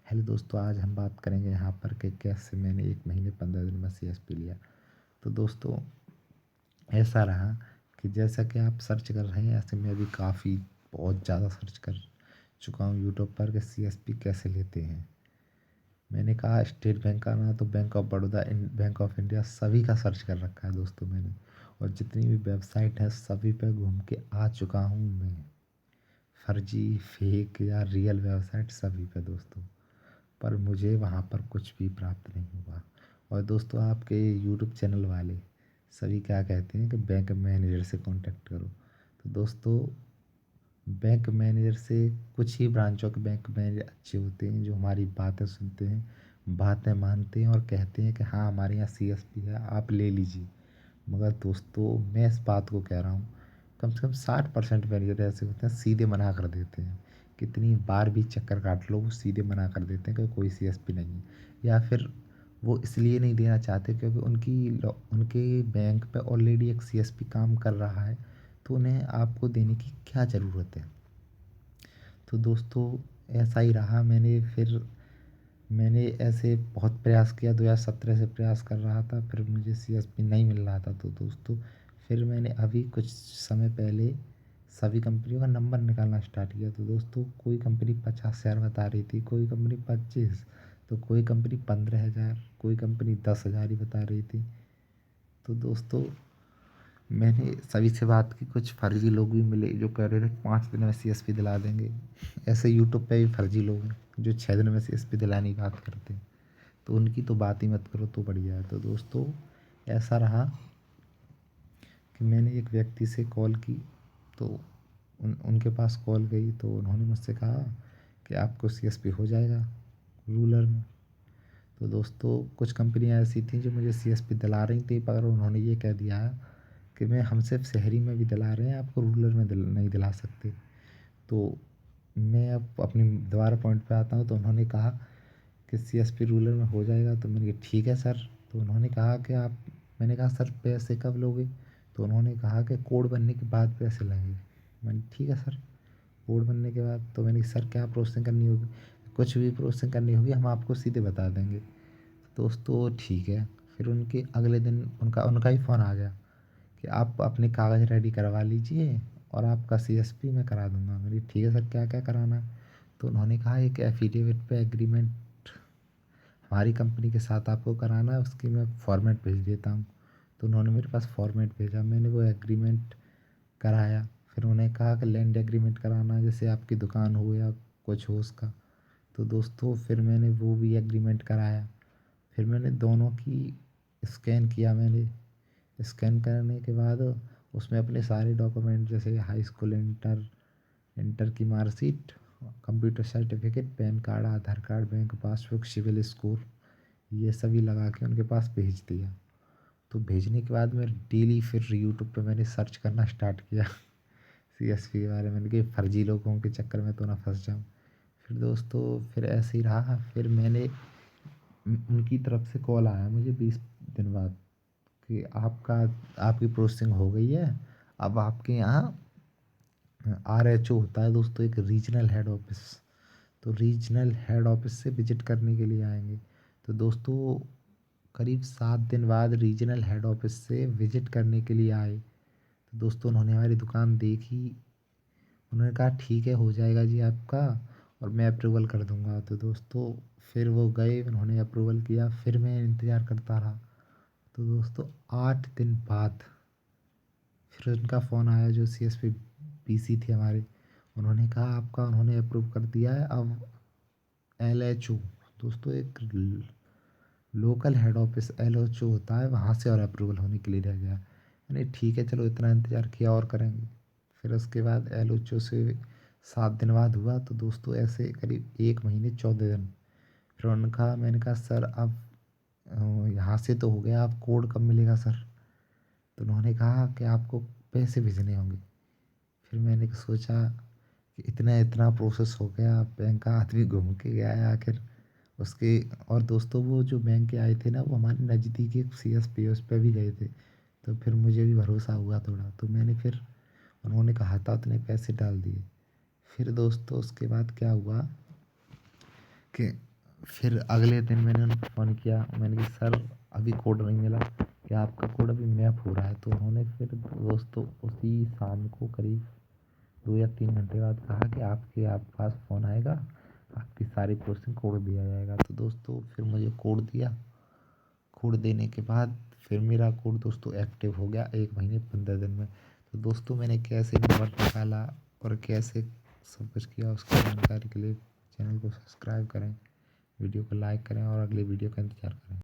Hello दोस्तों, आज हम बात करेंगे यहाँ पर कि कैसे मैंने 1 महीने 15 दिन में सीएसपी लिया। तो दोस्तों, ऐसा रहा कि जैसा कि आप सर्च कर रहे हैं, ऐसे मैं भी काफ़ी बहुत ज़्यादा सर्च कर चुका हूँ यूट्यूब पर कि सीएसपी कैसे लेते हैं। मैंने कहा स्टेट बैंक का ना, तो bank of Baroda, bank of India, सभी का सर्च कर रखा है दोस्तों मैंने। और जितनी भी वेबसाइट है सभी पे घूम के आ चुका हूँ मैं। फर्जी, फेक या रियल वेबसाइट सभी पे दोस्तों। पर मुझे वहाँ पर कुछ भी प्राप्त नहीं हुआ। और दोस्तों, आपके यूट्यूब चैनल वाले सभी क्या कहते हैं कि बैंक मैनेजर से कांटेक्ट करो। तो दोस्तों, बैंक मैनेजर से कुछ ही ब्रांचों के बैंक मैनेजर अच्छे होते हैं जो हमारी बातें सुनते हैं, बातें मानते हैं और कहते हैं कि हाँ, हमारे यहाँ सीएसपी है, आप ले लीजिए। मगर दोस्तों, मैं इस बात को कह रहा हूँ, कम से कम 60% मैनेजर ऐसे होते हैं सीधे मना कर देते हैं। कितनी बार भी चक्कर काट लो, वो सीधे मना कर देते हैं कि कोई सीएसपी नहीं है। या फिर वो इसलिए नहीं देना चाहते क्योंकि उनके बैंक पे ऑलरेडी एक सीएसपी काम कर रहा है, तो उन्हें आपको देने की क्या ज़रूरत है। तो दोस्तों, ऐसा ही रहा। मैंने ऐसे बहुत प्रयास किया, 2017 से प्रयास कर रहा था, फिर मुझे सीएसपी नहीं मिल रहा था। तो दोस्तों, फिर मैंने अभी कुछ समय पहले सभी कंपनियों का नंबर निकालना स्टार्ट किया। तो दोस्तों, कोई कंपनी 50,000 बता रही थी, कोई कंपनी 25, तो कोई कंपनी 15,000, कोई कंपनी 10,000 ही बता रही थी। तो दोस्तों, मैंने सभी से बात की, कुछ फर्जी लोग भी मिले जो कह रहे थे 5 दिन में सीएसपी दिला देंगे। ऐसे यूट्यूब पे भी फर्जी लोग हैं जो 6 दिन में सीएसपी दिलाने की बात करते हैं। तो उनकी तो बात ही मत करो, तो बढ़िया है। तो दोस्तों, ऐसा रहा कि मैंने एक व्यक्ति से कॉल की, तो उनके पास कॉल गई तो उन्होंने मुझसे कहा कि आपको सीएसपी हो जाएगा रूरल में। तो दोस्तों, कुछ कंपनियां ऐसी थी जो मुझे सीएसपी दिला रही थी, पर उन्होंने ये कह दिया कि मैं हम सिर्फ शहरी में भी दिला रहे हैं, आपको रूरल में नहीं दिला सकते। तो मैं अब अपनी दोबारा पॉइंट पे आता हूँ। तो उन्होंने कहा कि सीएसपी रूरल में हो जाएगा। तो मैंने कहा ठीक है सर। तो उन्होंने कहा कि आप मैंने कहा सर, पैसे कब लोगे। तो उन्होंने कहा कि कोड बनने के बाद पैसे लगेंगे। मैंने ठीक है सर। कोड बनने के बाद तो मैंने कहा सर, क्या प्रोसेसिंग करनी होगी। कुछ भी प्रोसेसिंग करनी होगी हम आपको सीधे बता देंगे। दोस्तों, ठीक है। फिर उनके अगले दिन उनका उनका ही फ़ोन आ गया कि आप अपने कागज़ रेडी करवा लीजिए और आपका सीएसपी मैं करा दूंगा। मैंने ठीक है सर, क्या क्या कराना है। तो उन्होंने कहा एक एफिडेविट पे एग्रीमेंट हमारी कंपनी के साथ आपको कराना है, उसकी मैं फॉर्मेट भेज देता हूँ। तो उन्होंने मेरे पास फॉर्मेट भेजा, मैंने वो एग्रीमेंट कराया। फिर उन्होंने कहा कि लैंड एग्रीमेंट कराना है, जैसे आपकी दुकान हो या कुछ हो उसका। तो दोस्तों, फिर मैंने वो भी एग्रीमेंट कराया। फिर मैंने दोनों की स्कैन किया। मैंने स्कैन करने के बाद उसमें अपने सारे डॉक्यूमेंट, जैसे हाई स्कूल इंटर इंटर की marksheet, computer certificate, PAN card, Aadhaar card, bank passbook, civil score, ये सभी लगा के उनके पास भेज दिया। तो भेजने के बाद मैं डेली फिर यूट्यूब पे मैंने सर्च करना स्टार्ट किया सीएसपी के बारे में कि फर्जी लोगों के चक्कर में तो ना फंस जाऊँ। फिर दोस्तों, फिर ऐसे ही रहा। फिर मैंने उनकी तरफ से कॉल आया मुझे 20 दिन बाद कि आपकी प्रोसेसिंग हो गई है। अब आपके यहाँ आरएचओ होता है दोस्तों, एक रीजनल हेड ऑफिस। तो रीजनल हेड ऑफिस से विजिट करने के लिए आएंगे। तो दोस्तों, करीब 7 दिन बाद रीजनल हेड ऑफिस से विजिट करने के लिए आए। तो दोस्तों, उन्होंने हमारी दुकान देखी। उन्होंने कहा ठीक है, हो जाएगा जी आपका, और मैं अप्रूवल कर दूंगा। तो दोस्तों, फिर वो गए, उन्होंने अप्रूवल किया। फिर मैं इंतज़ार करता रहा। तो दोस्तों, 8 दिन बाद फिर उनका फ़ोन आया, जो सीएसपी पीसी थे हमारे। उन्होंने कहा आपका उन्होंने अप्रूव कर दिया है। अब एलएचओ, दोस्तों, एक लोकल हेड ऑफिस एलएचओ होता है, वहाँ से और अप्रूवल होने के लिए रह गया। मैंने ठीक है, चलो इतना इंतज़ार किया और करेंगे। फिर उसके बाद एलएचओ से 7 दिन बाद हुआ। तो दोस्तों, ऐसे करीब 1 महीने 14 दिन। फिर उनका मैंने कहा सर, अब यहाँ से तो हो गया, अब कोड कब मिलेगा सर। तो उन्होंने कहा कि आपको पैसे भेजने होंगे। फिर मैंने सोचा कि इतना इतना प्रोसेस हो गया, बैंक का आदमी घूम के गया है आखिर उसके। और दोस्तों, वो जो बैंक के आए थे ना, वो हमारे नज़दीकी सीएसपी उस पे भी गए थे। तो फिर मुझे भी भरोसा हुआ थोड़ा, तो मैंने फिर उन्होंने कहा था उतने पैसे डाल दिए। फिर दोस्तों, उसके बाद क्या हुआ कि फिर अगले दिन मैंने उनको फ़ोन किया, मैंने कहा सर अभी कोड नहीं मिला, क्या आपका कोड अभी मैप हो रहा है? तो उन्होंने फिर दोस्तों उसी शाम को करीब 2 या 3 घंटे बाद कहा कि आप पास फ़ोन आएगा, आपकी सारी प्रोसेसिंग कोड दिया जाएगा। तो दोस्तों फिर मुझे कोड दिया, कोड देने के बाद फिर मेरा कोड दोस्तों एक्टिव हो गया 1 महीने 15 दिन में। तो दोस्तों मैंने कैसे नंबर निकाला और कैसे सब कुछ किया उसकी जानकारी के लिए चैनल को सब्सक्राइब करें, वीडियो को लाइक करें और अगले वीडियो का इंतज़ार करें।